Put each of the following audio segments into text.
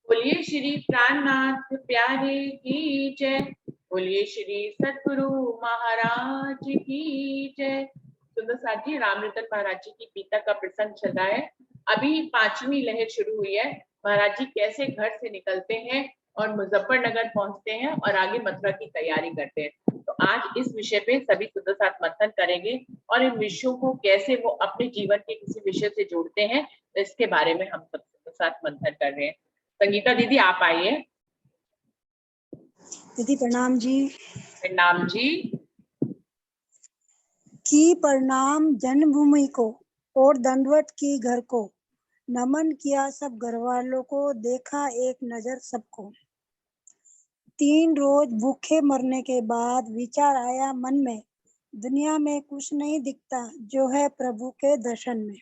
बोलिए श्री प्राणनाथ प्यारे की जय। बोलिए श्री सतगुरु महाराज की जय। सुंदर साथ जी, रामरतन महाराज जी की पिता का प्रसंग चल रहा है। अभी पांचवी लहर शुरू हुई है। महाराज जी कैसे घर से निकलते हैं और मुजफ्फरनगर पहुंचते हैं और आगे मथुरा की तैयारी करते हैं। तो आज इस विषय पे सभी सुंदर साथ मंथन करेंगे और इन विषयों को कैसे वो अपने जीवन के किसी विषय से जोड़ते हैं, इसके बारे में हम सब सुंदर साथ मंथन कर रहे हैं। संगीता दीदी आप आइए। दीदी प्रणाम जी। प्रणाम जी। की प्रणाम जन्मभूमि को और दंडवत की घर को, नमन किया सब घर वालों को, देखा एक नजर सबको। 3 रोज भूखे मरने के बाद विचार आया मन में, दुनिया में कुछ नहीं दिखता जो है प्रभु के दर्शन में।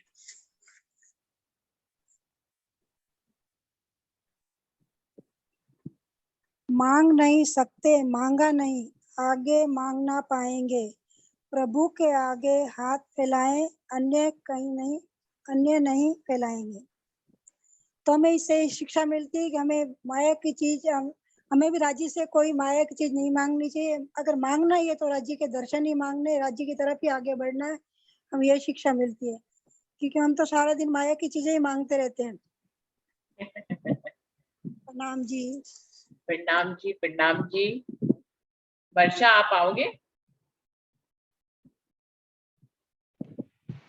मांग नहीं सकते मांगा नहीं, आगे मांगना पाएंगे, प्रभु के आगे हाथ फैलाएं, अन्य नहीं फैलाएंगे। तो हमें इससे शिक्षा मिलती है कि हमें माया की चीज, हमें भी राज्य से कोई माया की चीज नहीं मांगनी चाहिए। अगर मांगना ही है तो राज्य के दर्शन ही मांगने, राज्य की तरफ ही आगे बढ़ना है। हमें यह शिक्षा मिलती है, क्योंकि हम तो सारा दिन माया की चीजें ही मांगते रहते हैं। प्रणाम जी। प्रणाम जी। प्रणाम जी। वर्षा आप आओगे?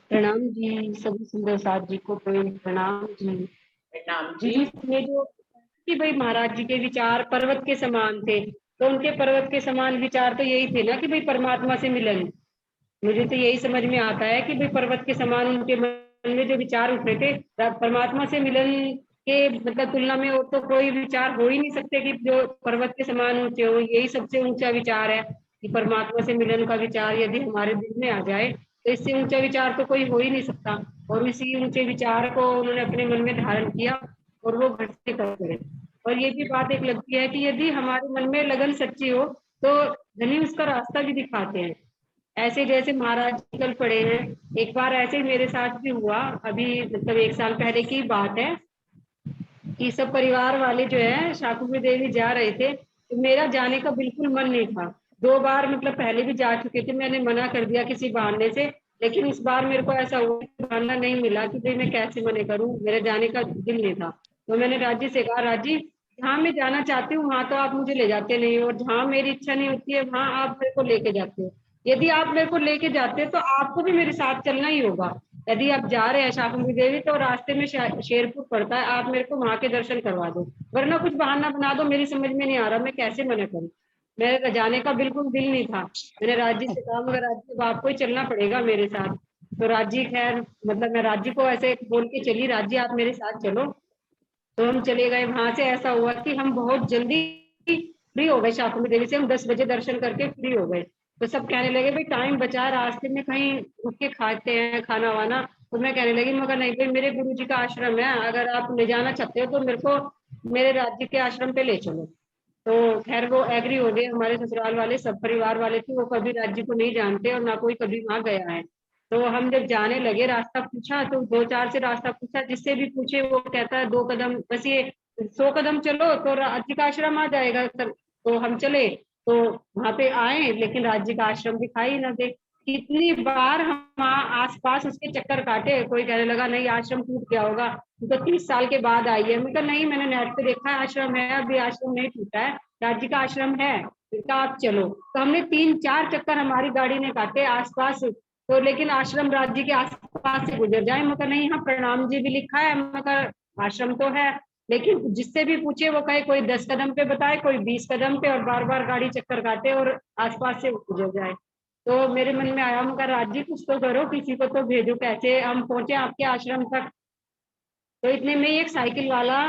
प्रणाम जी। सभी सुंदर साथ जी को प्रणाम जी। प्रणाम जी जी। ये जो कि भाई महाराज जी के विचार पर्वत के समान थे, तो उनके पर्वत के समान विचार तो यही थे ना कि भाई परमात्मा से मिलन। मुझे तो यही समझ में आता है कि भाई पर्वत के समान उनके मन में जो विचार उठे थे, परमात्मा से मिलन के मतलब तुलना में और तो कोई विचार हो ही नहीं सकते कि जो पर्वत के समान ऊंचे हो। यही सबसे ऊंचा विचार है कि परमात्मा से मिलन का विचार यदि हमारे दिल में आ जाए तो इससे ऊंचा विचार तो कोई हो ही नहीं सकता। और इसी ऊंचे विचार को उन्होंने अपने मन में धारण किया और वो घटते करते रहे। और ये भी बात एक लगती है कि यदि हमारे मन में लगन सच्ची हो तो धनी उसका रास्ता भी दिखाते हैं। ऐसे जैसे महाराज जी कल पढ़े हैं, एक बार ऐसे ही मेरे साथ भी हुआ। अभी मतलब 1 साल पहले की बात है कि सब परिवार वाले जो है शाकुंभरी देवी जा रहे थे, तो मेरा जाने का बिल्कुल मन नहीं था। 2 बार मतलब पहले भी जा चुके थे, मैंने मना कर दिया किसी बहाने से, लेकिन इस बार मेरे को ऐसा हुआ कि बहाना नहीं मिला कि भाई मैं कैसे मना करूं, मेरे जाने का दिल नहीं था। तो मैंने राजी से कहा, राजी जहाँ मैं जाना चाहती हूँ वहां तो आप मुझे ले जाते नहीं हो, और जहाँ मेरी इच्छा नहीं होती है वहां आप मेरे को लेके जाते हो। यदि आप मेरे को लेके जाते हो तो आपको भी मेरे साथ चलना ही होगा। यदि आप जा रहे हैं शाकुंभरी देवी तो रास्ते में शेरपुर पड़ता है, आप मेरे को वहां के दर्शन करवा दो, वरना कुछ बहाना बना दो। मेरी समझ में नहीं आ रहा मैं कैसे मना करूं। मेरे जाने का बिल्कुल दिल नहीं था। मैंने राजी से कहा मगर राजी बाप को ही चलना पड़ेगा मेरे साथ। तो राजी खैर मतलब मैं राजी को ऐसे बोल के चली, राजी आप मेरे साथ चलो। तो हम चले गए। वहां से ऐसा हुआ कि हम बहुत जल्दी फ्री हो गए शाकुंभरी देवी से, हम 10 बजे दर्शन करके फ्री हो गए। तो सब कहने लगे भाई टाइम बचा है, रास्ते में कहीं रुक के खाते हैं खाना वाना। तो मैं कहने लगी मगर नहीं भाई मेरे गुरु जी का आश्रम है, अगर आप ले जाना चाहते हो तो मेरे को मेरे राज्य के आश्रम पे ले चलो। तो खैर वो एग्री हो गए। हमारे ससुराल वाले सब परिवार वाले थे, वो कभी राज्य को नहीं जानते और ना कोई कभी वहां गया है। तो हम जब जाने लगे रास्ता पूछा तो 2-4 से रास्ता पूछा, जिससे भी पूछे वो कहता है 2 कदम बस, ये 100 कदम चलो तो राज्य का आश्रम आ जाएगा सर। तो हम चले तो वहां पे आए, लेकिन राज्य का आश्रम दिखाई ना दे। कितनी बार हम आस पास उसके चक्कर काटे, कोई कहने लगा नहीं आश्रम टूट गया होगा, तो 30 साल के बाद आई है। मैं कहा नहीं मैंने नेट पे देखा है आश्रम है, अभी आश्रम नहीं टूटा है, राज्य का आश्रम है। कहा आप चलो। तो हमने 3-4 चक्कर हमारी गाड़ी ने काटे आसपास, तो लेकिन आश्रम राज्य के आसपास से गुजर जाए। मगर नहीं यहाँ प्रणाम जी भी लिखा है, मगर आश्रम तो है। लेकिन जिससे भी पूछे वो कहे कोई 10 कदम पे बताए, कोई 20 कदम पे, और बार बार गाड़ी चक्कर काटे और आसपास से गुजर जाए। तो मेरे मन में आया मगर राज्य कुछ तो करो, किसी को तो भेजो, कैसे हम पहुंचे आपके आश्रम तक। तो इतने में एक साइकिल वाला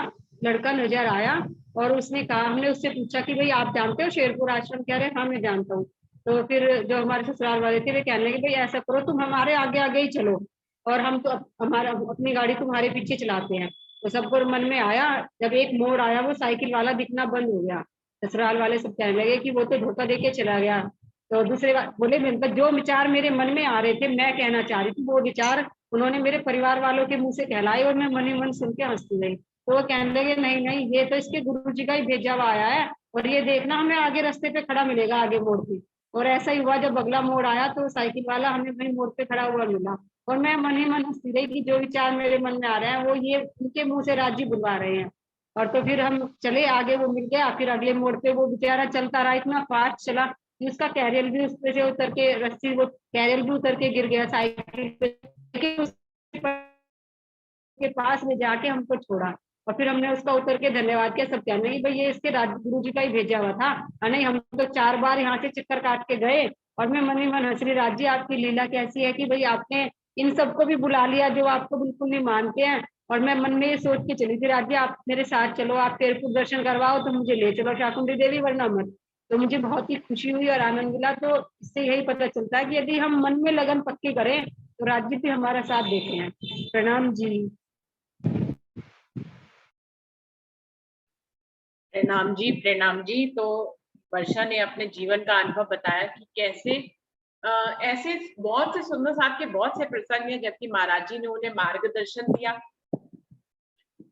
लड़का नजर आया और उसने कहा, हमने उससे पूछा कि भाई आप जानते हो शेरपुर आश्रम? कह रहे हाँ मैं जानता हूँ। तो फिर जो हमारे ससुराल वाले थे वे कहने लगे भाई ऐसा करो तुम हमारे आगे आगे ही चलो, और हम तो हमारा अपनी गाड़ी तुम्हारे पीछे चलाते हैं। तो सबको मन में आया, जब एक मोड़ आया वो साइकिल वाला दिखना बंद हो गया। ससुराल वाले सब कहने लगे कि वो तो धोखा दे के चला गया। तो दूसरे बोले जो विचार मेरे मन में आ रहे थे मैं कहना चाह रही थी वो विचार उन्होंने मेरे परिवार वालों के मुंह से कहलाए और मैं मन ही मन सुन के हंसती गई। तो वो कहने लगे नहीं नहीं, ये तो इसके गुरुजी का ही भेजा हुआ आया है, और ये देखना हमें आगे रास्ते पे खड़ा मिलेगा, आगे मोड़ पे। और ऐसा ही हुआ, जब अगला मोड़ आया तो साइकिल वाला हमें वही मोड़ पे खड़ा हुआ मिला। और मैं मन ही मन हंसती रही कि जो विचार मेरे मन में आ रहे हैं वो ये उनके मुंह से राजी बुलवा रहे हैं। और तो फिर हम चले आगे, वो मिल गया। फिर अगले मोड़ पे वो बेचारा चलता रहा, इतना फास्ट चला कि उसका कैरियर भी उस पे से उतर के, रस्सी वो कैरियर भी उतर के गिर गया साइकिल पे। लेकिन उसके पास में जाके हमको छोड़ा, और फिर हमने उसका उतर के धन्यवाद किया। सब क्या नहीं भाई, ये इसके गुरु जी का ही भेजा हुआ था। नहीं, हम तो 4 बार यहाँ से चक्कर काट के गए। और मैं मन ही मन हंस रही, राज जी आपकी लीला कैसी है कि भाई आपने इन सबको भी बुला लिया जो आपको बिल्कुल नहीं मानते हैं। और मैं मन में ये सोच के चली थी, राज जी आप मेरे साथ चलो, आप तेरपुर दर्शन करवाओ तो मुझे ले चलो शाकुंतली देवी, वरना मत। तो मुझे बहुत ही खुशी हुई और आनंद मिला। तो इससे यही पता चलता है कि यदि हम मन में लगन पक्की करें तो राज जी भी हमारा साथ देते हैं। प्रणाम जी। प्रणाम जी, प्रणाम जी। तो वर्षा ने अपने जीवन का अनुभव बताया कि कैसे ऐसे बहुत से सुंदर साहब के बहुत से प्रसंग हैं जबकि महाराज जी ने उन्हें मार्गदर्शन दिया।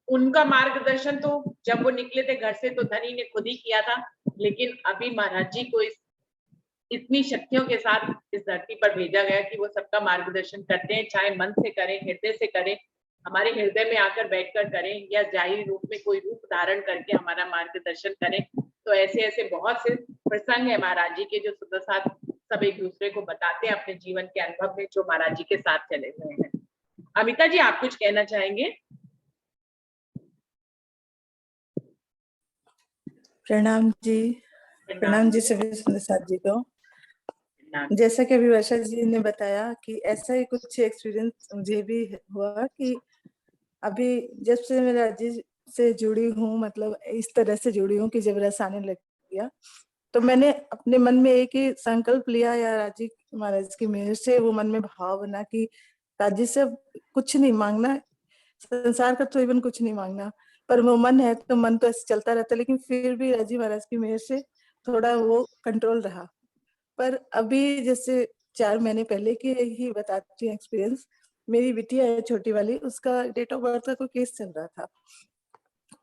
उनका मार्गदर्शन तो जब वो निकले थे घर से तो धनी ने खुद ही किया था, लेकिन अभी महाराज जी को इतनी शक्तियों के साथ इस धरती पर भेजा गया कि वो सबका मार्गदर्शन करते हैं, चाहे मन से करें, हृदय से करें, हमारे हृदय में आकर बैठकर करें, या जाहिर रूप में कोई रूप धारण करके हमारा मार्गदर्शन करें। तो ऐसे ऐसे बहुत से प्रसंग है महाराज जी के जो सुंदर साथ सब एक दूसरे को बताते हैं अपने जीवन के अनुभव में, जो महाराज जी के साथ चले हुए हैं। अमिता जी, आप कुछ कहना चाहेंगे? प्रणाम जी। प्रणाम जी सभी सुंदर साथ जी को। जैसा कि अभी वर्षा जी ने बताया कि ऐसा ही कुछ एक्सपीरियंस मुझे भी हुआ कि अभी जब से मैं राज्य से जुड़ी हूँ, मतलब इस तरह से जुड़ी हूँ कि जब रस आने लग गया तो मैंने अपने मन में एक ही संकल्प लिया, या राजी महाराज की मेहर से वो मन में भाव बना कि राजी से कुछ नहीं मांगना, संसार का तो इवन कुछ नहीं मांगना, पर वो मन है तो मन तो ऐसे चलता रहता है। लेकिन फिर भी राजी महाराज की मेहर से थोड़ा वो कंट्रोल रहा। पर अभी जैसे 4 महीने पहले की ही बताती हूँ एक्सपीरियंस। मेरी बिटिया है छोटी वाली, उसका डेट ऑफ बर्थ का कोई केस चल रहा था,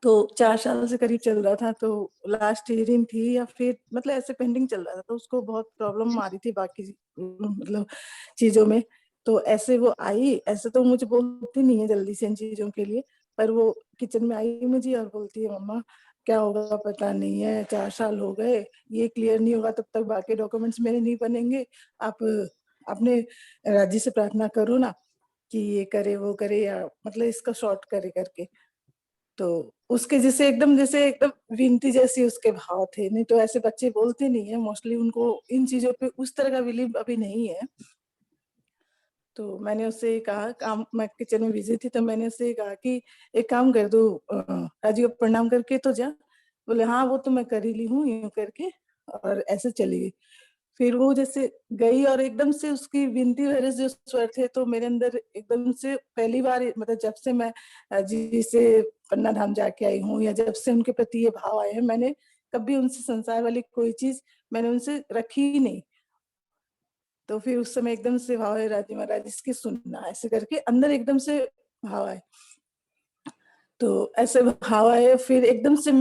तो 4 साल से करीब चल रहा था। तो लास्ट हीयरिंग थी या फिर मतलब ऐसे पेंडिंग चल रहा था, तो उसको बहुत प्रॉब्लम आ रही थी बाकी मतलब चीजों में। तो ऐसे वो आई, ऐसे तो मुझे बोलती नहीं है जल्दी से इन चीजों के लिए, पर वो किचन में आई मुझे और बोलती है मम्मा क्या होगा पता नहीं है, 4 साल हो गए, ये क्लियर नहीं होगा तब तक बाकी डॉक्यूमेंट्स मेरे नहीं बनेंगे। आप अपने राजी से प्रार्थना करो ना कि ये करे वो करे, या मतलब इसका शॉर्ट करे करके। तो उसके जैसे एकदम विनती जैसी उसके भाव थे। नहीं तो ऐसे बच्चे बोलते नहीं है मोस्टली, उनको इन चीजों पे उस तरह का बिलीव अभी नहीं है। तो मैंने उससे कहा, काम मैं किचन में बिजी थी, तो मैंने उससे कहा कि एक काम कर दो, राजी को प्रणाम करके तो जा। बोले हाँ वो तो मैं कर ही ली हूँ, यूं करके, और ऐसे चली गई। फिर वो जैसे गई और एकदम से उसकी विनती भरे जो स्वर थे, तो मेरे अंदर एकदम से पहली बार, मतलब जब से मैं जी से पन्ना धाम जाके आई हूँ, या जब से उनके प्रति ये भाव आए हैं, मैंने कभी उनसे संसार वाली कोई चीज मैंने उनसे रखी ही नहीं। तो फिर उस समय एकदम से भाव है राजी महाराज इसकी सुनना, ऐसे करके अंदर एकदम से भाव आए। तो ऐसे भाव आए, फिर एकदम से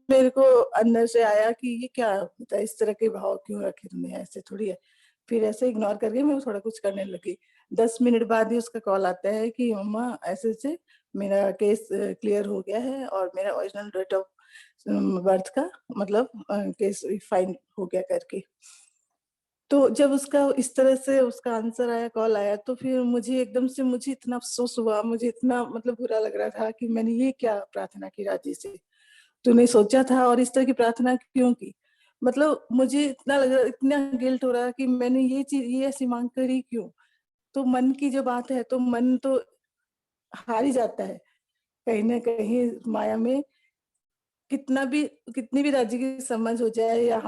मेरे को अंदर से आया कि ये क्या मतलब इस तरह के भाव क्यों रखे तुमने, ऐसे थोड़ी है। फिर ऐसे इग्नोर करके मैं थोड़ा कुछ करने लगी। 10 मिनट बाद ही उसका कॉल आता है कि मम्मा ऐसे ऐसे मेरा केस क्लियर हो गया है, और मेरा ओरिजिनल डेट ऑफ बर्थ का मतलब केस फाइन हो गया करके। तो जब उसका इस तरह से उसका आंसर आया, कॉल आया, तो फिर मुझे एकदम से मुझे इतना अफसोस हुआ, मुझे इतना मतलब बुरा लग रहा था कि मैंने ये क्या प्रार्थना की राजी से, तूने सोचा था और इस तरह की प्रार्थना क्यों की। मतलब मुझे इतना लग रहा, इतना गिल्ट हो रहा कि मैंने ये चीज ये ऐसी मांग करी क्यों। तो मन की जो बात है तो मन तो हार ही जाता है कहीं ना कहीं माया में। कितनी भी राजी की समझ हो जाए, या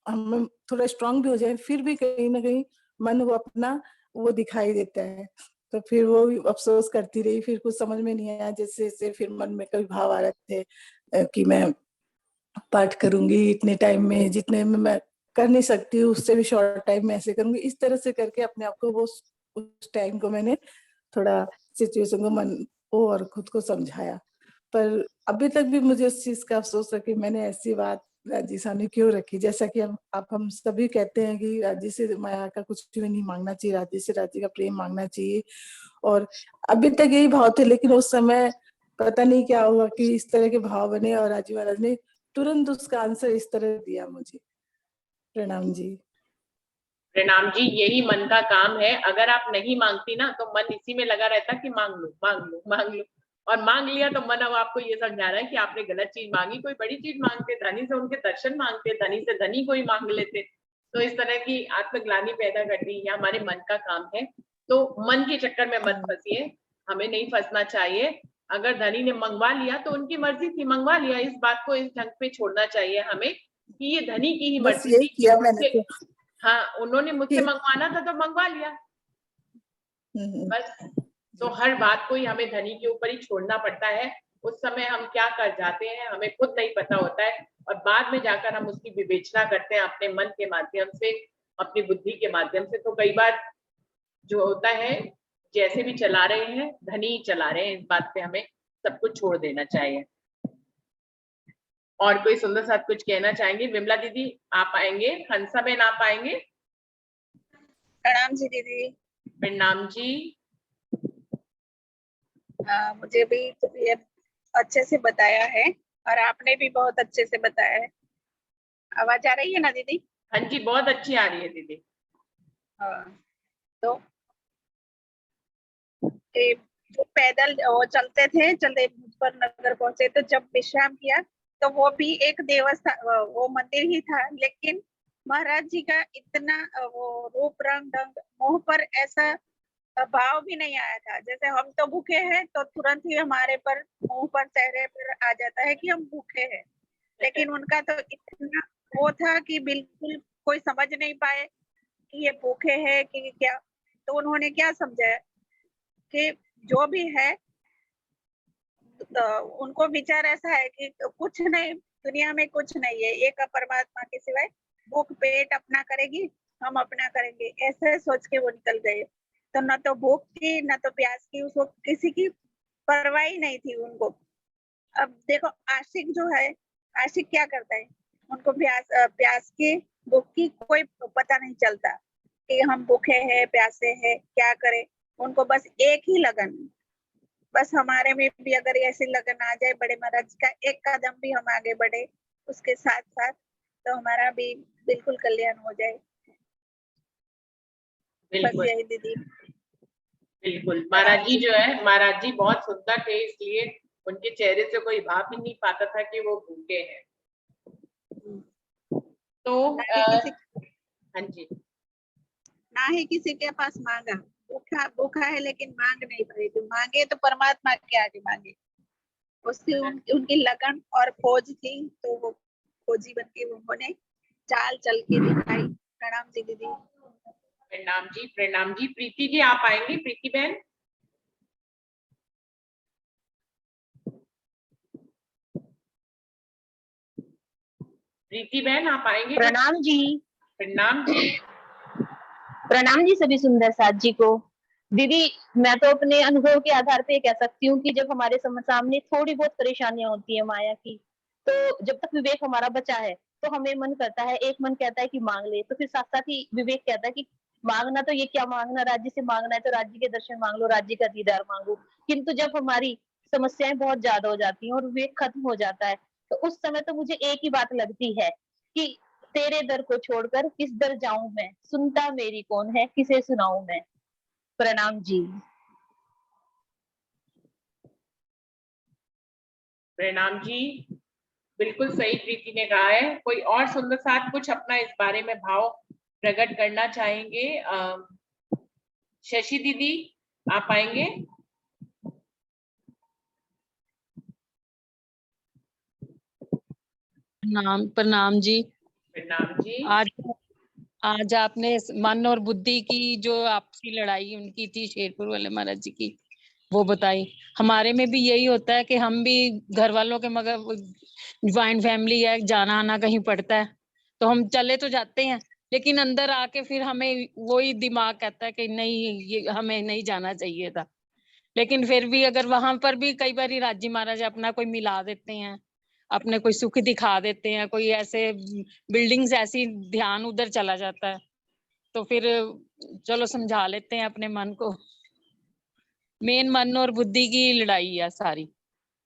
हम थोड़ा स्ट्रांग भी हो जाए, फिर भी कहीं ना कहीं मन वो अपना वो दिखाई देता है। तो फिर वो अफसोस करती रही, फिर कुछ समझ में नहीं आया। जैसे जैसे फिर मन में कभी भाव आ रहे थे कि मैं पाठ करूंगी इतने टाइम में, जितने में मैं कर नहीं सकती हूँ उससे भी शॉर्ट टाइम में ऐसे करूंगी, इस तरह से करके अपने आप को वो उस टाइम को मैंने थोड़ा सिचुएशन को मन को और खुद को समझाया। पर अभी तक भी मुझे उस चीज का अफसोस है कि मैंने ऐसी बात राजी सामने क्यों रखी। जैसा कि हम सभी कहते हैं कि राजी से माया का कुछ भी नहीं मांगना चाहिए, राजी से राजी का प्रेम मांगना चाहिए, और अभी तक यही भाव थे। लेकिन उस समय पता नहीं क्या हुआ कि इस तरह के भाव बने और राजी महाराज ने तुरंत उसका आंसर इस तरह दिया मुझे। प्रणाम जी। प्रणाम जी, यही मन का काम है। अगर आप नहीं मांगती ना तो मन इसी में लगा रहता कि मांग लो मांग लो मांग लो, और मांग लिया तो मन अब आपको ये समझा रहा है कि आपने गलत चीज मांगी। कोई बड़ी चीज मांगते, धनी से उनके दर्शन मांगते, धनी से धनी कोई मांग लेते, तो इस तरह की आत्मग्लानि पैदा करनी यह हमारे मन का काम है। तो मन के चक्कर में मत फंसिए, हमें नहीं फंसना चाहिए। अगर धनी ने मंगवा लिया तो उनकी मर्जी थी, मंगवा लिया, इस बात को इस ढंग पे छोड़ना चाहिए हमें कि ये धनी की ही बस मर्जी यही थी कि किया मैंने तो। हाँ, उन्होंने मुझसे ठीक। मंगवाना था तो मंगवा लिया, बस। तो हर बात को ही हमें धनी के ऊपर ही छोड़ना पड़ता है। उस समय हम क्या कर जाते हैं हमें खुद नहीं पता होता है, और बाद में जाकर हम उसकी विवेचना करते हैं अपने मन के माध्यम से, अपनी बुद्धि के माध्यम से। तो कई बार जो होता है, जैसे भी चला रहे हैं धनी ही चला रहे हैं, इस बात पे हमें सब कुछ छोड़ देना चाहिए। और कोई सुंदर साथ कुछ कहना चाहेंगे? विमला दीदी आप आएंगे, हंसा बहन आप आएंगे? प्रणाम जी दीदी। प्रणाम जी। मुझे भी तो ये अच्छे से बताया है और आपने भी बहुत अच्छे से बताया है। आवाज आ रही है ना दीदी? हाँ जी, बहुत अच्छी आ रही है दीदी। तो जो पैदल वो चलते थे, चलते मुजफ्फरनगर पहुंचे तो जब विश्राम किया तो वो भी एक देवस्थान, वो मंदिर ही था, लेकिन महाराज जी का इतना वो रूप रंग ढंग मुंह पर ऐसा भाव भी नहीं आया था। जैसे हम तो भूखे हैं तो तुरंत ही हमारे पर मुंह पर चेहरे पर आ जाता है कि हम भूखे हैं, लेकिन उनका तो इतना वो था कि बिल्कुल कोई समझ नहीं पाए कि ये भूखे हैं कि क्या। तो उन्होंने क्या समझा कि जो भी है, तो उनको विचार ऐसा है कि कुछ नहीं, दुनिया में कुछ नहीं है, एक परमात्मा के सिवाय। भूख पेट अपना करेगी, हम अपना करेंगे, ऐसे सोच के वो निकल गए। तो न तो भूख की न तो प्यास की, उसको किसी की परवाह ही नहीं थी उनको। अब देखो आशिक जो है, आशिक क्या करता है, उनको प्यास की भूख की कोई पता नहीं चलता कि हम भूखे हैं प्यासे हैं क्या करें। उनको बस एक ही लगन, बस हमारे में भी अगर ऐसी लगन आ जाए बड़े महाराज का, एक कदम भी हम आगे बढ़े उसके साथ साथ, तो हमारा भी बिल्कुल कल्याण हो जाए। बस यही दीदी। बिल्कुल। महाराज जी जो है, महाराज जी बहुत सुंदर थे, इसलिए उनके चेहरे से कोई भाव ही नहीं पाता था कि वो भूखे हैं। तो हाँ जी, ना ही किसी के पास मांगा, भूखा भूखा है लेकिन मांग नहीं पाए। तो मांगे तो परमात्मा के आगे मांगे, उससे उनकी लगन और खोज थी, तो वो खोजी बन के उन्होंने चाल चल के दिखाई। प्रणाम जी दीदी। प्रणाम जी। प्रणाम जी। प्रीति जी आप आएंगे? प्रीति बहन। प्रीति बहन आप आएंगे? प्रणाम जी। प्रणाम जी। प्रणाम जी सभी सुंदर साथ जी को। दीदी मैं तो अपने अनुभव के आधार पे कह सकती हूँ कि जब हमारे सामने थोड़ी बहुत परेशानियां होती है माया की, तो जब तक विवेक हमारा बचा है तो हमें मन करता है, एक मन कहता है कि मांग ले, तो फिर साथ साथ ही विवेक कहता है कि मांगना तो ये क्या मांगना, राज्य से मांगना है तो राज्य के दर्शन मांग लो, राज्य का दीदार मांगो। किंतु जब हमारी समस्याएं बहुत ज्यादा हो जाती हैं और विवेक खत्म हो जाता है, तो उस समय तो मुझे एक ही बात लगती है कि तेरे दर को छोड़कर किस दर जाऊं मैं, सुनता मेरी कौन है, किसे सुनाऊं मैं। प्रणाम जी। प्रणाम जी। बिल्कुल सही प्रीति ने कहा है। कोई और सुंदर साथ कुछ अपना इस बारे में भाव प्रकट करना चाहेंगे? शशि दीदी आप आएंगे? प्रणाम जी। प्रणाम जी। आज आपने मन और बुद्धि की जो आपसी लड़ाई उनकी थी शेरपुर वाले महाराज जी की, वो बताई। हमारे में भी यही होता है कि हम भी घर वालों के मगर ज्वाइंट फैमिली है, जाना आना कहीं पड़ता है तो हम चले तो जाते हैं, लेकिन अंदर आके फिर हमें वही दिमाग कहता है कि नहीं ये हमें नहीं जाना चाहिए था। लेकिन फिर भी अगर वहां पर भी कई बार राजी महाराज अपना कोई मिला देते हैं, अपने कोई सुख दिखा देते हैं, कोई ऐसे बिल्डिंग्स ऐसी ध्यान उधर चला जाता है, तो फिर चलो समझा लेते हैं अपने मन को। मेन मन और बुद्धि की लड़ाई है सारी।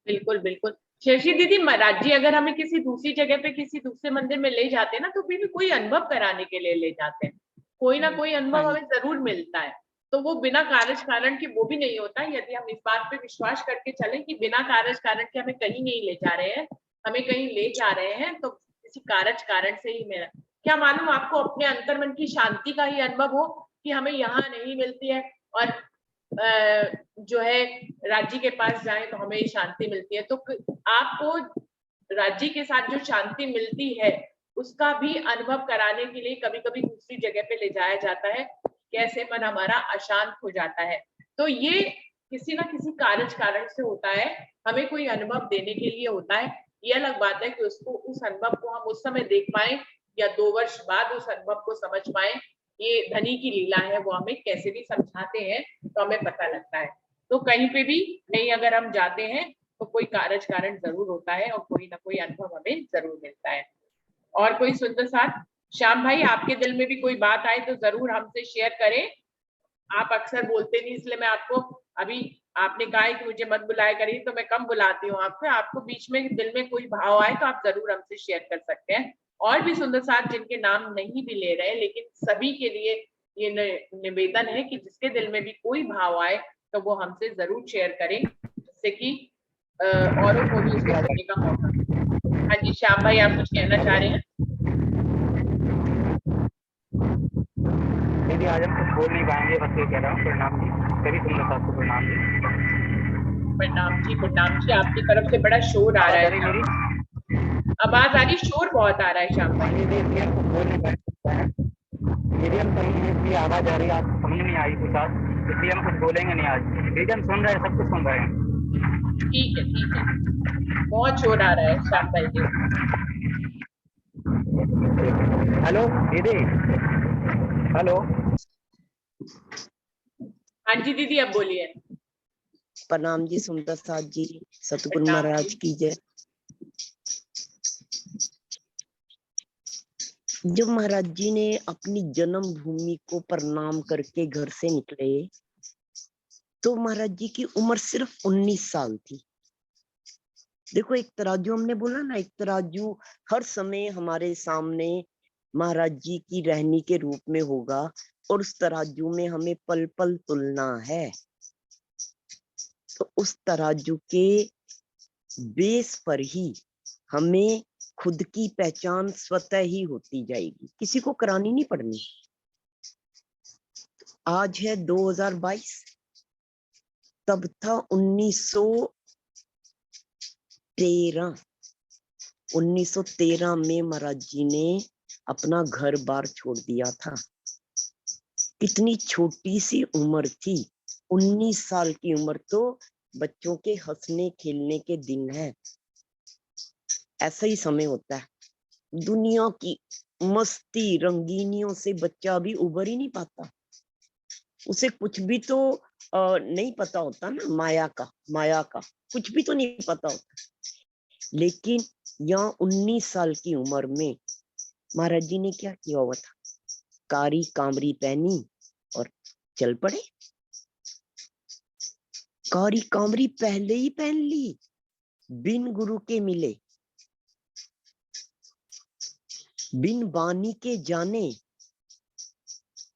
बिल्कुल बिल्कुल। शशि दीदी, महाराज जी अगर हमें किसी दूसरी जगह पे किसी दूसरे मंदिर में ले जाते हैं ना, तो फिर भी कोई अनुभव कराने के लिए ले जाते हैं, कोई ना कोई अनुभव हमें जरूर मिलता है। तो वो बिना कारज कारण के वो भी नहीं होता। यदि हम इस बात पे विश्वास करके चलें कि बिना कारज कारण के हमें कहीं नहीं ले जा रहे हैं, हमें कहीं ले जा रहे हैं तो किसी कारज कारण से ही मेरा, क्या मालूम आपको अपने अंतर मन की शांति का ही अनुभव हो कि हमें यहाँ नहीं मिलती है और जो है राज्य के पास जाए तो हमें शांति मिलती है। तो आपको राज्य के साथ जो शांति मिलती है उसका भी अनुभव कराने के लिए कभी कभी दूसरी जगह पे ले जाया जाता है, कैसे मन हमारा अशांत हो जाता है। तो ये किसी ना किसी कारज कारण से होता है, हमें कोई अनुभव देने के लिए होता है। ये अलग बात है कि उसको उस अनुभव को हम उस समय देख पाए या 2 वर्ष बाद उस अनुभव को समझ पाए। ये धनी की लीला है, वो हमें कैसे भी समझाते हैं तो हमें पता लगता है। तो कहीं पे भी नहीं अगर हम जाते हैं तो कोई कारज कारण जरूर होता है और कोई ना कोई अनुभव हमें जरूर मिलता है। और कोई सुंदर साथ, श्याम भाई आपके दिल में भी कोई बात आए तो जरूर हमसे शेयर करें। आप अक्सर बोलते नहीं, इसलिए मैं आपको अभी, आपने कहा है कि मुझे मत बुलाया करिए तो मैं कम बुलाती हूँ आपको। आपको बीच में दिल में कोई भाव आए तो आप जरूर हमसे शेयर कर सकते हैं। और भी सुंदर साथ जिनके नाम नहीं भी ले रहे, लेकिन सभी के लिए ये निवेदन है कि जिसके दिल में भी कोई भाव आए तो वो हमसे जरूर शेयर करें, जिससे कि औरों को भी उसको सुनने का मौका। हाँ जी श्याम भाई, आप कुछ कहना चाह रहे हैं? दीदी आज हम कुछ बोल नहीं पाएंगे, बस ये कह रहा हूँ प्रणाम जी, सभी सुंदर साथ को प्रणाम जी। प्रणाम जी, प्रणाम जी। आपकी तरफ से बड़ा शोर आ रहा है। मेरी आवाज आ रही, शोर बहुत आ रहा है श्याम भाई। दीदी हम कुछ बोल नहीं पाए, दीदी हम समझ आवाज आ रही है, आप समझ नहीं आई कुछ आज, इसलिए हम कुछ बोलेंगे नहीं आज। दीदी हम सुन रहे हैं, सब कुछ सुन रहे हैं। ठीक है ठीक है, बहुत शोर आ रहा है श्याम भाई जी। हेलो दीदी, हेलो। हाँ जी दीदी, अब बोलिए। प्रणाम जी सुंदर साथ जी, सतगुरु प्रणाम महाराज जी। की जय। जब महाराज जी ने अपनी जन्म भूमि को प्रणाम करके घर से निकले तो महाराज जी की उम्र सिर्फ 19 साल थी। देखो एक तराजू, हमने बोला ना, एक तराजू हर समय हमारे सामने महाराज जी की रहनी के रूप में होगा और उस तराजू में हमें पल पल तुलना है। तो उस तराजू के बेस पर ही हमें खुद की पहचान स्वतः ही होती जाएगी, किसी को करानी नहीं पड़नी। आज है 2022, तब था 1913 में महाराज जी ने अपना घर बार छोड़ दिया था। कितनी छोटी सी उम्र थी, 19 साल की उम्र, तो बच्चों के हंसने खेलने के दिन है। ऐसा ही समय होता है। दुनिया की मस्ती रंगीनियों से बच्चा भी उबर ही नहीं पाता, उसे कुछ भी तो नहीं पता होता ना, माया का कुछ भी तो नहीं पता होता। लेकिन यहाँ 19 साल की उम्र में महाराज जी ने क्या किया हुआ था, कारी कामरी पहनी और चल पड़े। कारी कामरी पहले ही पहन ली, बिन गुरु के मिले, बिन बानी के जाने।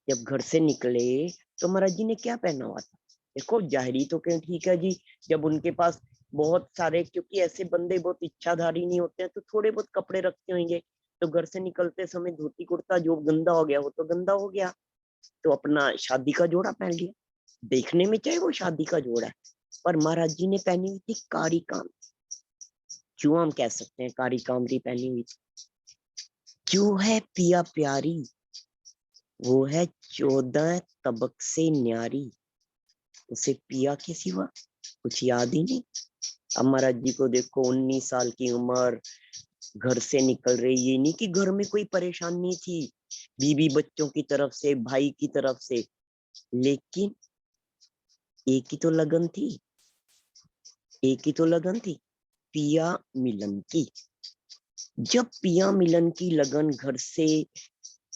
जब घर से निकले तो महाराज जी ने क्या पहना हुआ था? देखो जाहिरी तो क्या ठीक है जी, जब उनके पास बहुत सारे, क्योंकि ऐसे बंदे बहुत इच्छाधारी नहीं होते हैं तो थोड़े बहुत कपड़े रखते होंगे, तो घर से निकलते समय धोती कुर्ता जो गंदा हो गया वो तो गंदा हो गया, तो अपना शादी का जोड़ा पहन लिया। देखने में चाहे वो शादी का जोड़ा है, पर महाराज जी ने पहनी हुई थी कारी कामरी। क्यों हम कह सकते हैं कारी कामरी पहनी हुई थी? जो है पिया प्यारी, वो है 14 तबक से न्यारी, उसे पिया के सिवा कुछ याद ही नहीं। अब महाराज जी को देखो 19 साल की उम्र, घर से निकल रही, ये नहीं कि घर में कोई परेशानी थी बीवी बच्चों की तरफ से, भाई की तरफ से, लेकिन एक ही तो लगन थी, एक ही तो लगन थी, पिया मिलन की। जब पिया मिलन की लगन घर से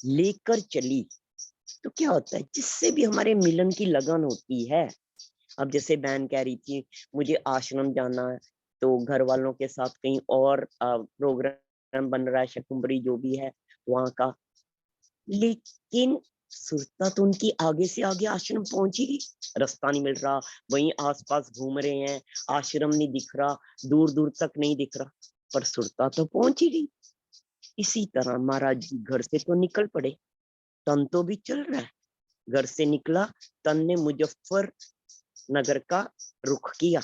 लेकर चली तो क्या होता है, जिससे भी हमारे मिलन की लगन होती है। अब जैसे बहन कह रही थी मुझे आश्रम जाना है, तो घर वालों के साथ कहीं और प्रोग्राम बन रहा है, शकुम्भरी जो भी है वहां का, लेकिन सुरता तो उनकी आगे से आगे आश्रम पहुंची गई। रास्ता नहीं मिल रहा, वहीं आसपास घूम रहे हैं, आश्रम नहीं दिख रहा, दूर दूर तक नहीं दिख रहा, पर सुरता तो पहुंची गई। इसी तरह महाराज जी घर से तो निकल पड़े, तन तो भी चल रहा है। घर से निकला, तन ने मुजफ्फर नगर का रुख किया,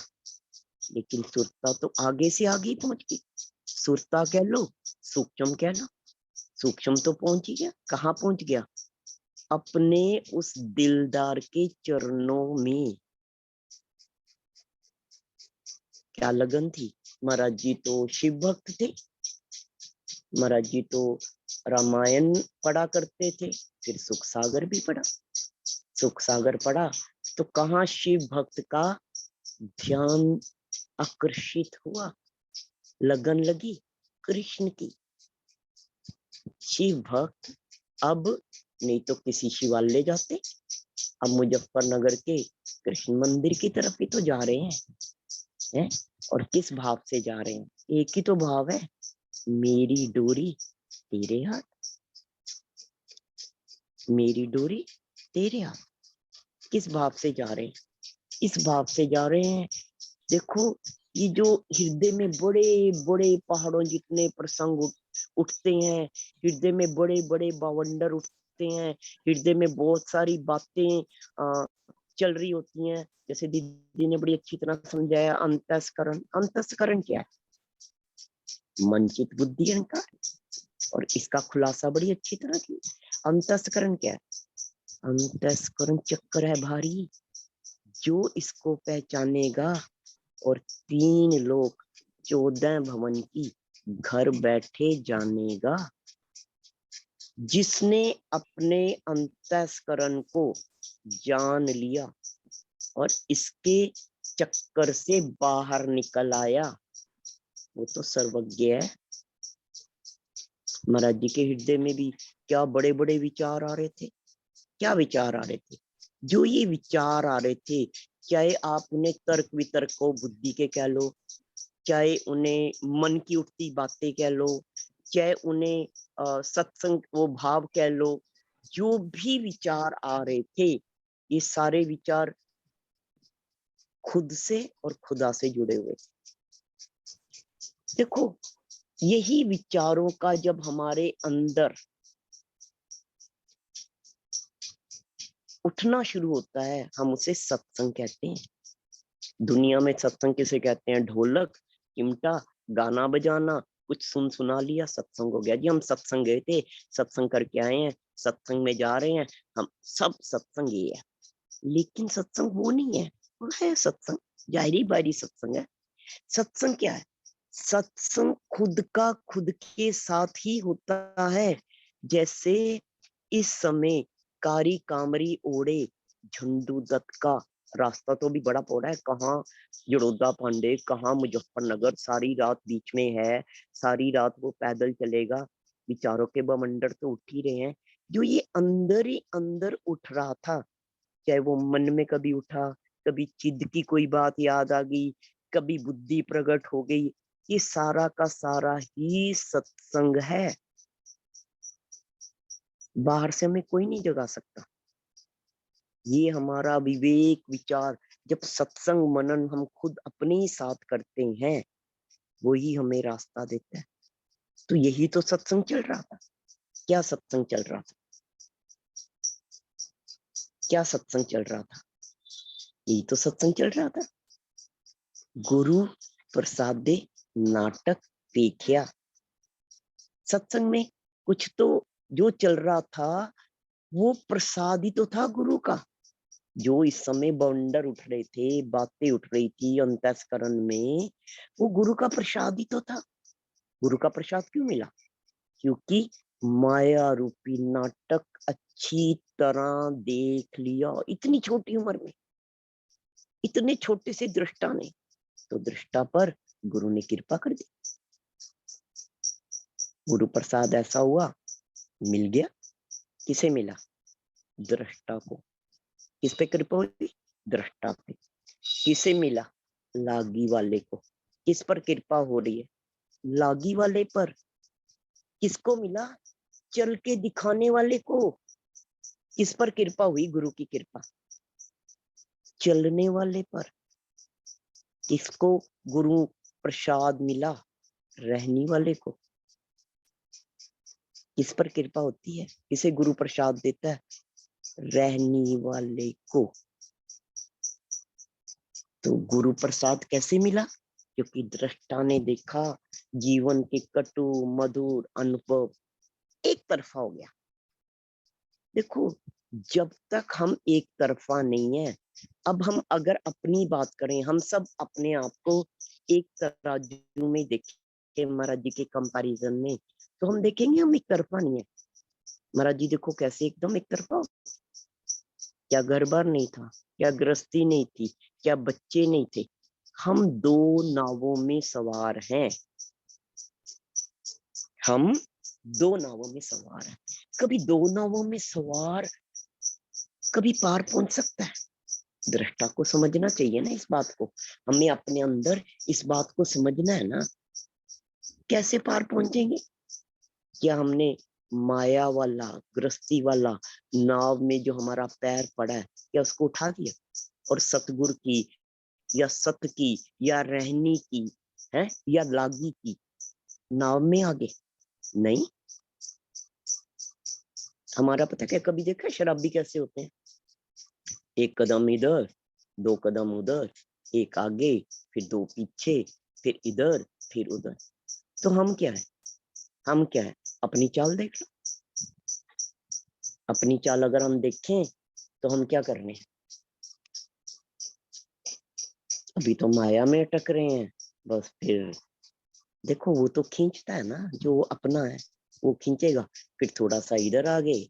लेकिन सुरता तो आगे से आगे ही पहुंच गई। सुरता कह लो, सूक्ष्म कह लो, सूक्ष्म तो पहुंच ही गया। कहाँ पहुंच गया? अपने उस दिलदार के चरणों में। क्या लगन थी? महाराज जी तो शिव भक्त थे, महाराज जी तो रामायण पढ़ा करते थे, फिर सुख सागर भी पढ़ा। सुख सागर पढ़ा तो कहाँ शिव भक्त का ध्यान आकर्षित हुआ, लगन लगी कृष्ण की। शिव भक्त अब नहीं तो किसी शिवालय जाते, अब मुजफ्फरनगर के कृष्ण मंदिर की तरफ ही तो जा रहे हैं? और किस भाव से जा रहे हैं? एक ही तो भाव है, मेरी डोरी तेरे हाथ, मेरी डोरी तेरे हाथ। किस भाव से जा रहे हैं? इस भाव से जा रहे हैं। देखो ये जो हृदय में बड़े बड़े पहाड़ों जितने प्रसंग उठते हैं, हृदय में बड़े बड़े बवंडर उठते हैं, हृदय में बहुत सारी बातें चल रही होती हैं। जैसे दीदी ने बड़ी अच्छी तरह समझाया, अंतस्करण। अंतस्करण क्या है? मनचित बुद्धि अहंकार, और इसका खुलासा बड़ी अच्छी तरह की। अंतस्करण क्या है? अंतस्करण चक्कर है भारी, जो इसको पहचानेगा और 3 लोक 14 भवन की घर बैठे जानेगा। जिसने अपने अंतस्करण को जान लिया और इसके चक्कर से बाहर निकल आया, वो तो सर्वज्ञ है। महाराज जी के हृदय में भी क्या बड़े बड़े विचार आ रहे थे। क्या विचार आ रहे थे? जो ये विचार आ रहे थे, चाहे आप उन्हें तर्क वितर्क को बुद्धि के कह लो, चाहे उन्हें मन की उठती बातें कह लो, चाहे उन्हें सत्संग वो भाव कह लो, जो भी विचार आ रहे थे, ये सारे विचार खुद से और खुदा से जुड़े हुए। देखो यही विचारों का जब हमारे अंदर उठना शुरू होता है, हम उसे सत्संग कहते हैं। दुनिया में सत्संग किसे कहते हैं? ढोलक चिमटा गाना बजाना, कुछ सुन सुना लिया, सत्संग हो गया जी। हम सत्संग गए थे, सत्संग करके आए हैं, सत्संग में जा रहे हैं, हम सब सत्संग ये है। लेकिन सत्संग वो नहीं है। वो है सत्संग, जाहिरी बारी सत्संग है। सत्संग क्या है? सत्संग खुद का खुद के साथ ही होता है। जैसे इस समय कारी कामरी ओढ़े झंडू दत्त का रास्ता तो भी बड़ा पौड़ा है, कहाँ जड़ौदा पांडे, कहाँ मुजफ्फरनगर, सारी रात बीच में है, सारी रात वो पैदल चलेगा। विचारों के बवंडर तो उठ ही रहे हैं। जो ये अंदर ही अंदर उठ रहा था, चाहे वो मन में कभी उठा, कभी चिद की कोई बात याद आ गई, कभी बुद्धि प्रकट हो गई, ये सारा का सारा ही सत्संग है। बाहर से हमें कोई नहीं जगा सकता। ये हमारा विवेक विचार, जब सत्संग मनन हम खुद अपने ही साथ करते हैं, वही हमें रास्ता देता है। तो यही तो सत्संग चल रहा था। क्या सत्संग चल रहा था? क्या सत्संग चल रहा था? यही तो सत्संग चल रहा था। गुरु प्रसादे नाटक देखिया। सत्संग में कुछ तो जो चल रहा था वो प्रसाद ही तो था गुरु का। जो इस समय बवंडर उठ रहे थे, बातें उठ रही थी अंतस्करण में, वो गुरु का प्रसाद ही तो था। गुरु का प्रसाद क्यों मिला? क्योंकि माया रूपी नाटक अच्छी तरह देख लिया इतनी छोटी उम्र में। इतने छोटे से दृष्टा ने, तो दृष्टा पर गुरु ने कृपा कर दी। गुरु प्रसाद ऐसा हुआ, मिल गया। किसे मिला? दृष्टा को। किस पे कृपा हुई? दृष्टा पे। किसे मिला? लागी वाले को। किस पर कृपा हो रही है? लागी वाले पर। किसको मिला? चल के दिखाने वाले को। किस पर कृपा हुई? गुरु की कृपा। चलने वाले पर। किसको गुरु प्रसाद मिला? रहने वाले को। किस पर कृपा होती है? किसे गुरु प्रसाद देता है? रहने वाले को। तो गुरु प्रसाद कैसे मिला? क्योंकि दृष्टा ने देखा जीवन के कटु मधुर अनुभव एक तरफा हो गया। देखो, जब तक हम एक तरफा नहीं है, अब हम अगर अपनी बात करें, हम सब अपने आप को एक तराजू में देखें महाराज जी के कंपैरिजन में, तो हम देखेंगे हम एक तरफा नहीं है। महाराज जी देखो कैसे एकदम एक तरफा हो। क्या घर बार नहीं था? क्या गृहस्थी नहीं थी? क्या बच्चे नहीं थे? हम दो नावों में सवार हैं। हम दो नावों में सवार हैं। कभी दो नावों में सवार कभी पार पहुंच सकता है? दृष्टा को समझना चाहिए ना इस बात को। हमें अपने अंदर इस बात को समझना है ना। कैसे पार पहुंचेंगे? क्या हमने माया वाला गृहस्थी वाला नाव में जो हमारा पैर पड़ा है, क्या उसको उठा दिया और सतगुरु की या सत की या रहनी की है या लागी की नाव में आगे? नहीं। हमारा पता क्या, कभी देखा शराबी कैसे होते हैं? एक कदम इधर, दो कदम उधर, एक आगे, फिर दो पीछे, फिर इधर, फिर उधर। तो हम क्या है? हम क्या है? अपनी चाल देख लो। अपनी चाल अगर हम देखें तो हम क्या कर रहे हैं? अभी तो माया में अटक रहे हैं। बस फिर देखो, वो तो खींचता है ना, जो अपना है वो खींचेगा। फिर थोड़ा सा इधर आ गए,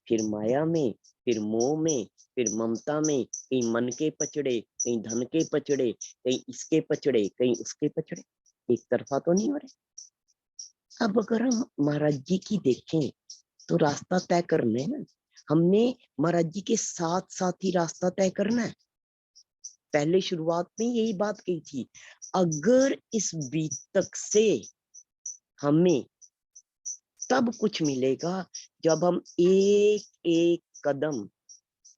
फिर माया में, फिर मोह में, फिर ममता में, कहीं मन के पचड़े, कहीं धन के पचड़े, कहीं इसके पचड़े, कहीं उसके पचड़े। एक तरफा तो नहीं हो रहे। अब अगर हम महाराज जी की देखें तो रास्ता तय करना है ना। हमने महाराज जी के साथ साथ ही रास्ता तय करना है। पहले शुरुआत में यही बात कही थी, अगर इस बीतक से हमें तब कुछ मिलेगा जब हम एक एक कदम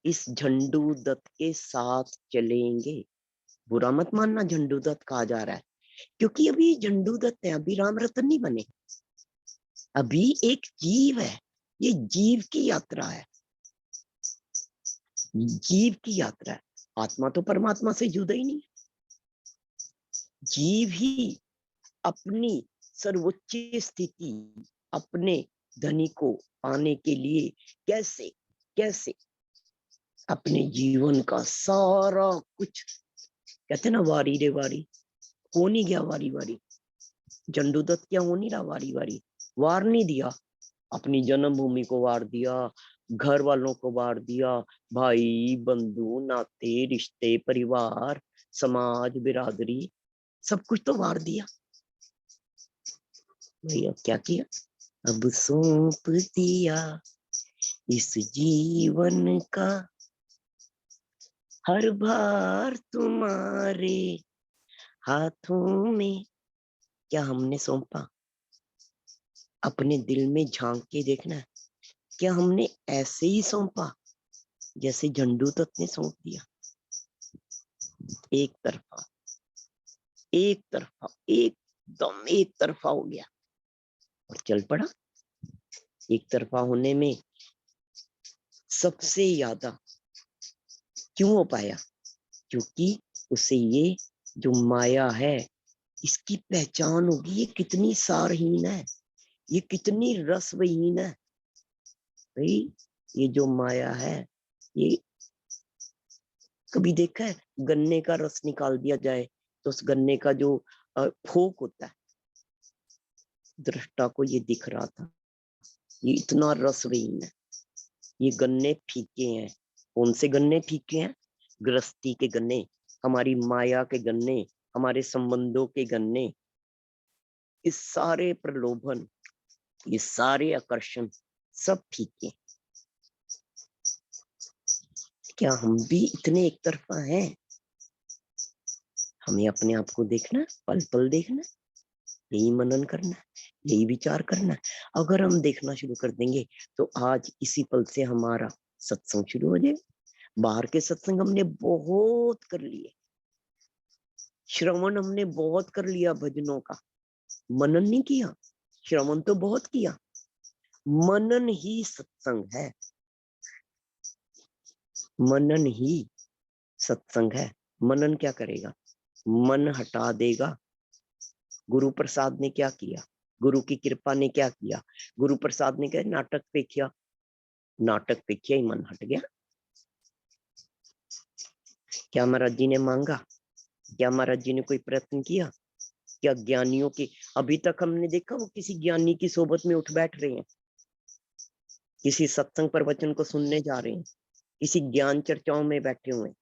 इस झंडू दत्त के साथ चलेंगे। बुरा मत मानना झंडू दत्त कहा जा रहा है, क्योंकि अभी झंडू दत्त है, अभी राम रतन नहीं बने। अभी एक जीव है, ये जीव की यात्रा है। जीव की यात्रा है। आत्मा तो परमात्मा से जुदा ही नहीं। जीव ही अपनी सर्वोच्च स्थिति, अपने धनी को पाने के लिए कैसे कैसे अपने जीवन का सारा कुछ, कहते ना वारी रे वारी, हो नहीं गया वारी वारी। झंडू दत्त क्या हो नहीं रहा वारी वारी? वार नहीं दिया, अपनी जन्मभूमि को वार दिया, घर वालों को वार दिया, भाई बंधु नाते रिश्ते परिवार समाज बिरादरी सब कुछ तो वार दिया। भैया क्या किया? अब सौंप दिया इस जीवन का हर भार तुम्हारे हाथों में। क्या हमने सौंपा? अपने दिल में झांक के देखना है, क्या हमने ऐसे ही सौंपा जैसे झंडू दत्त ने सौंप दिया? एक तरफा, एक तरफा, एकदम एक तरफा हो गया और चल पड़ा। एक तरफा होने में सबसे ज्यादा क्यों हो पाया? क्योंकि उसे ये जो माया है इसकी पहचान होगी, ये कितनी सारहीन है, ये कितनी रसविहीन है। भाई ये जो माया है, ये कभी देखा है गन्ने का रस निकाल दिया जाए तो उस गन्ने का जो फोक होता है, दृष्टा को ये दिख रहा था, ये इतना रसविहीन है। ये गन्ने फीके हैं। कौन से गन्ने फीके हैं? गृहस्थी के गन्ने, हमारी माया के गन्ने, हमारे संबंधों के गन्ने, इस सारे प्रलोभन, ये सारे आकर्षण सब ठीक है। क्या हम भी इतने एक तरफा हैं? हमें अपने आप को देखना, पल पल देखना, यही मनन करना, यही विचार करना। अगर हम देखना शुरू कर देंगे तो आज इसी पल से हमारा सत्संग शुरू हो जाएगा। बाहर के सत्संग हमने बहुत कर लिए, श्रवण हमने बहुत कर लिया भजनों का, मनन नहीं किया। श्रवण तो बहुत किया, मनन ही सत्संग है, मनन ही सत्संग है। मनन क्या करेगा? मन हटा देगा। गुरु प्रसाद ने क्या किया? गुरु की कृपा ने क्या किया? गुरु प्रसाद ने क्या नाटक देखिया, नाटक देखिया ही मन हट गया। क्या महाराज जी ने मांगा? क्या महाराज जी ने कोई प्रयत्न किया? क्या ज्ञानियों के, अभी तक हमने देखा वो किसी ज्ञानी की सोबत में उठ बैठ रहे हैं, किसी सत्संग पर वचन को सुनने जा रहे हैं, किसी ज्ञान चर्चाओं में बैठे हुए हैं?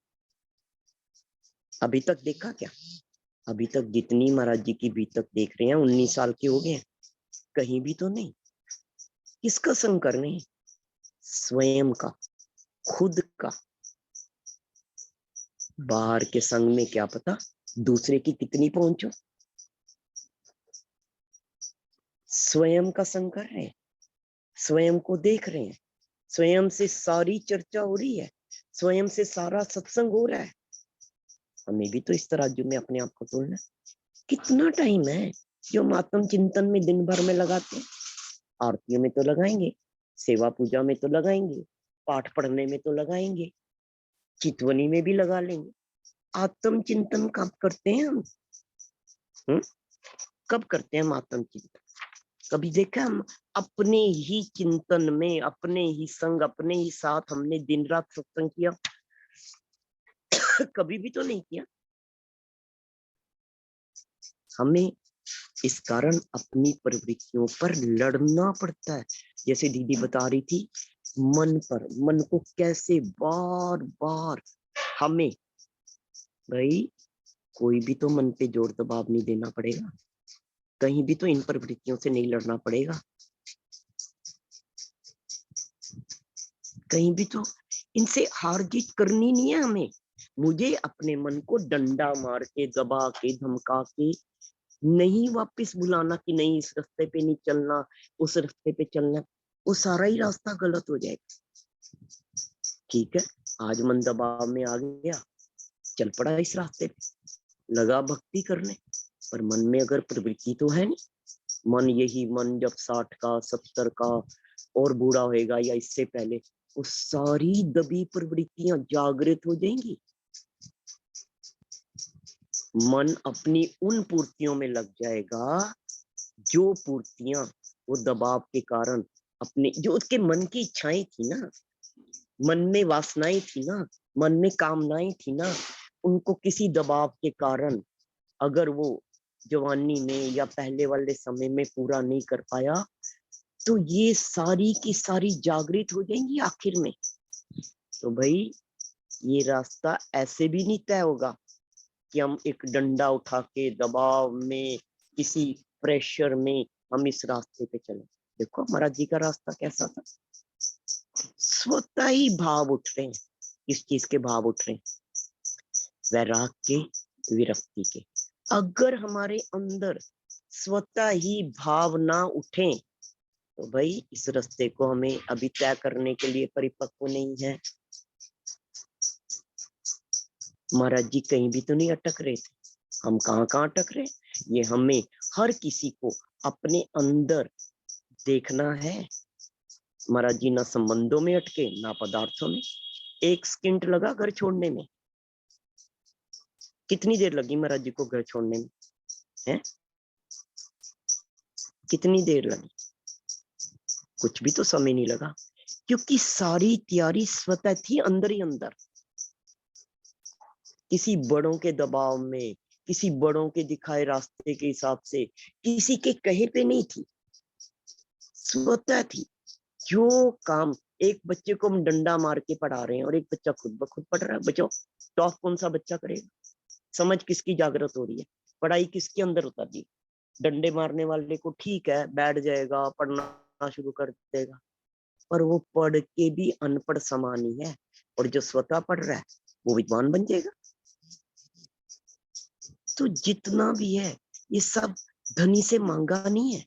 अभी तक देखा क्या? अभी तक जितनी महाराज जी की भी तक देख रहे हैं, 19 साल के हो गए, कहीं भी तो नहीं। किसका संग कर रहे हैं? स्वयं का, खुद का। बाहर के संग में क्या पता दूसरे की कितनी पहुंचो। स्वयं का संग कर रहे हैं, स्वयं को देख रहे हैं, स्वयं से सारी चर्चा हो रही है, स्वयं से सारा सत्संग हो रहा है। हमें भी तो इस तराजू में अपने आप को तोलना। कितना टाइम है जो हम आत्म चिंतन में दिन भर में लगाते हैं? आरतियों में तो लगाएंगे, सेवा पूजा में तो लगाएंगे, पाठ पढ़ने में तो लगाएंगे, चितवनी में भी लगा लेंगे। आत्म चिंतन कब करते हैं हम? कब करते हैं हम आत्म चिंतन? कभी देखा हम अपने ही चिंतन में, अपने ही संग, अपने ही साथ हमने दिन रात सत्संग किया? कभी भी तो नहीं किया। हमें इस कारण अपनी प्रवृत्तियों पर लड़ना पड़ता है। जैसे दीदी बता रही थी, मन पर, मन को कैसे बार बार हमें, भाई कोई भी तो मन पे जोर दबाव नहीं देना पड़ेगा, कहीं भी तो इन प्रवृत्तियों से नहीं लड़ना पड़ेगा, कहीं भी तो इनसे हार जीत करनी नहीं है हमें। मुझे अपने मन को डंडा मार के, दबा के, धमका के नहीं वापस बुलाना कि नहीं इस रास्ते पे नहीं चलना, उस रास्ते पे चलना, वो सारा ही रास्ता गलत हो जाएगा। ठीक है, आज मन दबाव में आ गया, चल पड़ा इस रास्ते पे, लगा भक्ति करने, पर मन में अगर प्रवृत्ति तो है नहीं। मन यही मन जब 60 का 70 का और बूढ़ा होएगा या इससे पहले, वो सारी दबी प्रवृत्तियां जागृत हो जाएंगी। मन अपनी उन पूर्तियों में लग जाएगा जो पूर्तियां वो दबाव के कारण अपने, जो उसके मन की इच्छाएं थी ना, मन में वासनाएं थी ना, मन में कामनाएं थी ना, उनको किसी दबाव के कारण अगर वो जवानी में या पहले वाले समय में पूरा नहीं कर पाया, तो ये सारी की सारी जागृत हो जाएंगी आखिर में। तो भाई ये रास्ता ऐसे भी नहीं तय होगा कि हम एक डंडा उठा के दबाव में, किसी प्रेशर में हम इस रास्ते पे चले। देखो महाराज जी का रास्ता कैसा था, स्वतः ही भाव उठ रहे हैं। किस चीज के भाव उठ रहे हैं? वैराग के, विरक्ति के। अगर हमारे अंदर स्वतः ही भाव ना उठे तो भाई इस रास्ते को हमें अभी तय करने के लिए परिपक्व नहीं है। महाराज जी कहीं भी तो नहीं अटक रहे थे, हम कहाँ कहाँ अटक रहे? ये हमें हर किसी को अपने अंदर देखना है। महाराज जी ना संबंधों में अटके, ना पदार्थों में। एक सेकंड लगा घर छोड़ने में, कितनी देर लगी महाराज जी को घर छोड़ने में? है कितनी देर लगी? कुछ भी तो समय नहीं लगा, क्योंकि सारी तैयारी स्वतः थी अंदर ही अंदर। किसी बड़ों के दबाव में, किसी बड़ों के दिखाए रास्ते के हिसाब से, किसी के कहे पे नहीं थी, स्वतः थी। जो काम, एक बच्चे को हम डंडा मार के पढ़ा रहे हैं और एक बच्चा खुद ब खुद पढ़ रहा है, बच्चों टॉप कौन सा बच्चा करेगा? समझ किसकी जागृत हो रही है, पढ़ाई किसके अंदर उतर रही। डंडे मारने वाले को ठीक है, बैठ जाएगा, पढ़ना शुरू कर देगा, पर वो पढ़ के भी अनपढ़ समान ही है, और जो स्वतः पढ़ रहा है वो विद्वान बन जाएगा। तो जितना भी है ये सब धनी से मांगा नहीं है।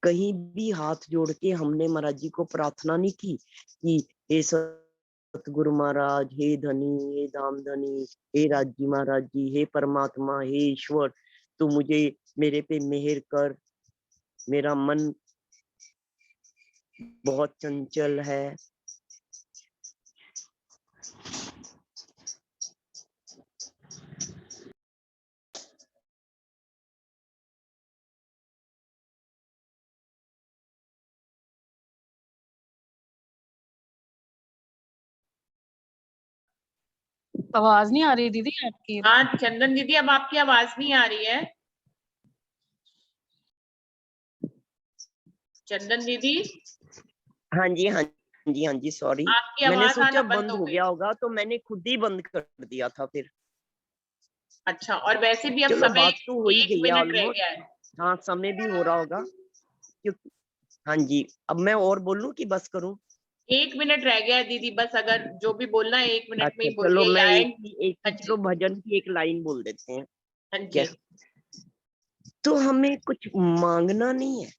कहीं भी हाथ जोड़ के हमने महाराज जी को प्रार्थना नहीं की कि हे सतगुरु महाराज, हे धनी, हे धाम धनी, हे राजी महाराज जी, हे परमात्मा, हे ईश्वर, तू मुझे मेरे पे मेहर कर, मेरा मन बहुत चंचल है। आवाज नहीं आ रही दीदी आपकी? हाँ चंदन दीदी, अब आपकी आवाज नहीं आ रही है। चंदन दीदी, हाँ जी, हाँ जी, हाँ जी, सॉरी, आपकी मैंने आवाज सोचा आना बंद हो गई। गया होगा तो मैंने खुद ही बंद कर दिया था फिर। अच्छा, और वैसे भी अब चलो समय बात तो हो ही 1 गई है मिनट रह ऑलमोस्ट। गया है। हाँ, समय भी हो रहा होगा क्योंकि, हाँ जी, अब मैं और बोलूं कि बस करूं? 1 मिनट रह गया है दीदी, बस अगर जो भी बोलना है 1 मिनट में अच्छा ही चलो, बोलिए। मैं या एक चलो भजन की एक लाइन बोल देते हैं। हाँ क्या? जी, तो हमें कुछ मांगना नहीं है,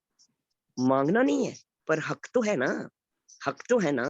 मांगना नहीं है, पर हक तो है ना, हक तो है ना।